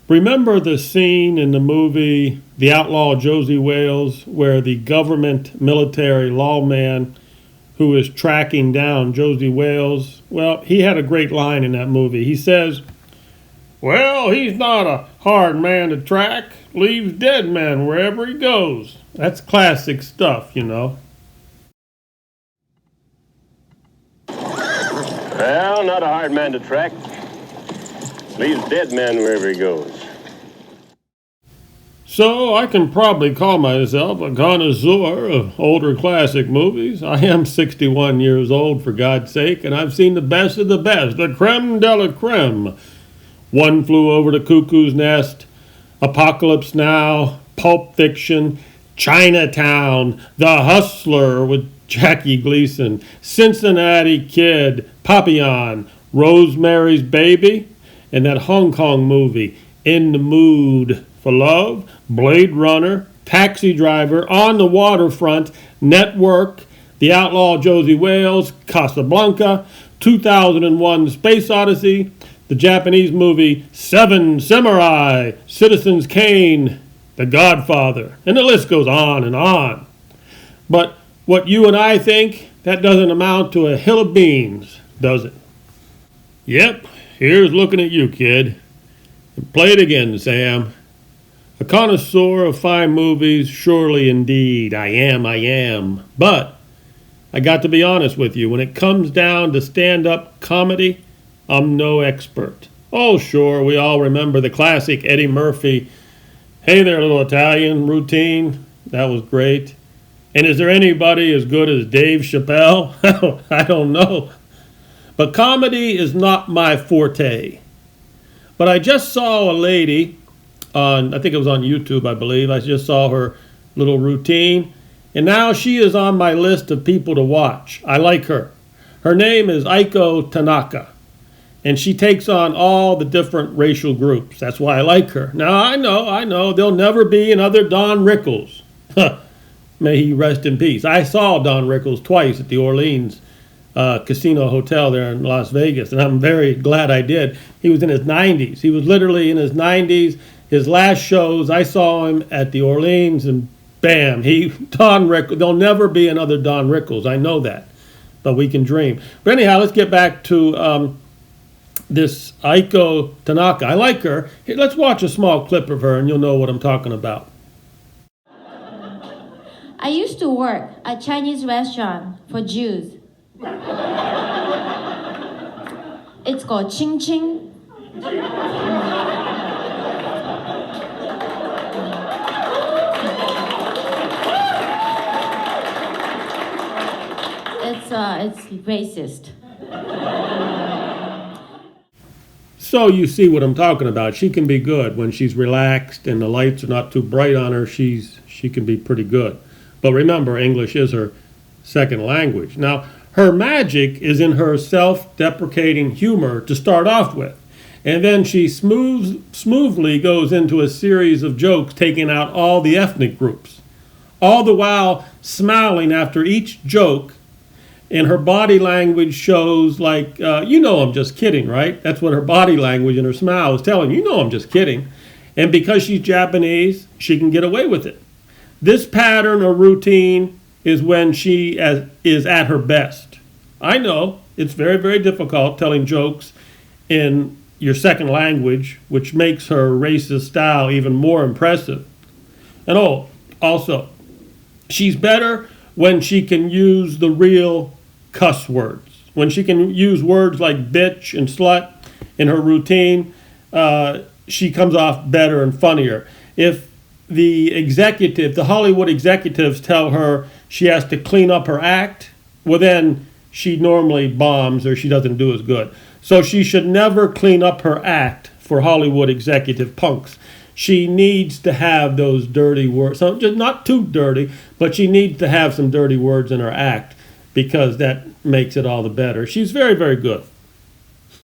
Remember the scene in the movie The Outlaw Josie Wales where the government military lawman who is tracking down Josie Wales? Well, he had a great line in that movie. He says, "Well, he's not a hard man to track. Leaves dead men wherever he goes." That's classic stuff, you know. Well, not a hard man to track. Leaves dead men wherever he goes. So I can probably call myself a connoisseur of older classic movies. I am 61 years old, for God's sake, and I've seen the best of the best, the creme de la creme. One Flew Over the Cuckoo's Nest, Apocalypse Now, Pulp Fiction, Chinatown, The Hustler with Jackie Gleason, Cincinnati Kid, Papillon, Rosemary's Baby, and that Hong Kong movie, In the Mood for Love, Blade Runner, Taxi Driver, On the Waterfront, Network, The Outlaw Josie Wales, Casablanca, 2001 Space Odyssey, the Japanese movie Seven Samurai, Citizens Kane, The Godfather, and the list goes on and on. But what you and I think, that doesn't amount to a hill of beans, does it? Yep, here's looking at you, kid. And play it again, Sam. A connoisseur of fine movies, surely indeed, I am. But I got to be honest with you, when it comes down to stand-up comedy, I'm no expert. Oh, sure, we all remember the classic Eddie Murphy, "Hey there, little Italian" routine. That was great. And is there anybody as good as Dave Chappelle? I don't know. But comedy is not my forte. But I just saw a lady on, I think it was on YouTube, I believe. I just saw her little routine. And now she is on my list of people to watch. I like her. Her name is Aiko Tanaka. And she takes on all the different racial groups. That's why I like her. Now, I know, there'll never be another Don Rickles. May he rest in peace. I saw Don Rickles twice at the Orleans Casino Hotel there in Las Vegas, and I'm very glad I did. He was in his 90s. He was literally in his 90s. His last shows, I saw him at the Orleans, and bam, Don Rickles. There'll never be another Don Rickles. I know that, but we can dream. But anyhow, let's get back to this Aiko Tanaka. I like her. Here, let's watch a small clip of her, and you'll know what I'm talking about. I used to work at a Chinese restaurant for Jews. It's called Ching Ching. It's racist. So you see what I'm talking about. She can be good when she's relaxed and the lights are not too bright on her. She can be pretty good. But remember, English is her second language. Now, her magic is in her self-deprecating humor to start off with. And then she smoothly goes into a series of jokes taking out all the ethnic groups. All the while smiling after each joke. And her body language shows like, I'm just kidding, right? That's what her body language and her smile is telling you. I'm just kidding. And because she's Japanese, she can get away with it. This pattern or routine is when she is at her best. I know it's very, very difficult telling jokes in your second language, which makes her racist style even more impressive. And also, she's better when she can use the real cuss words. When she can use words like bitch and slut in her routine, she comes off better and funnier. If the Hollywood executives tell her she has to clean up her act, well then she normally bombs or she doesn't do as good. So she should never clean up her act for Hollywood executive punks. She needs to have those dirty words, so just not too dirty, but she needs to have some dirty words in her act because that makes it all the better. She's very, very good.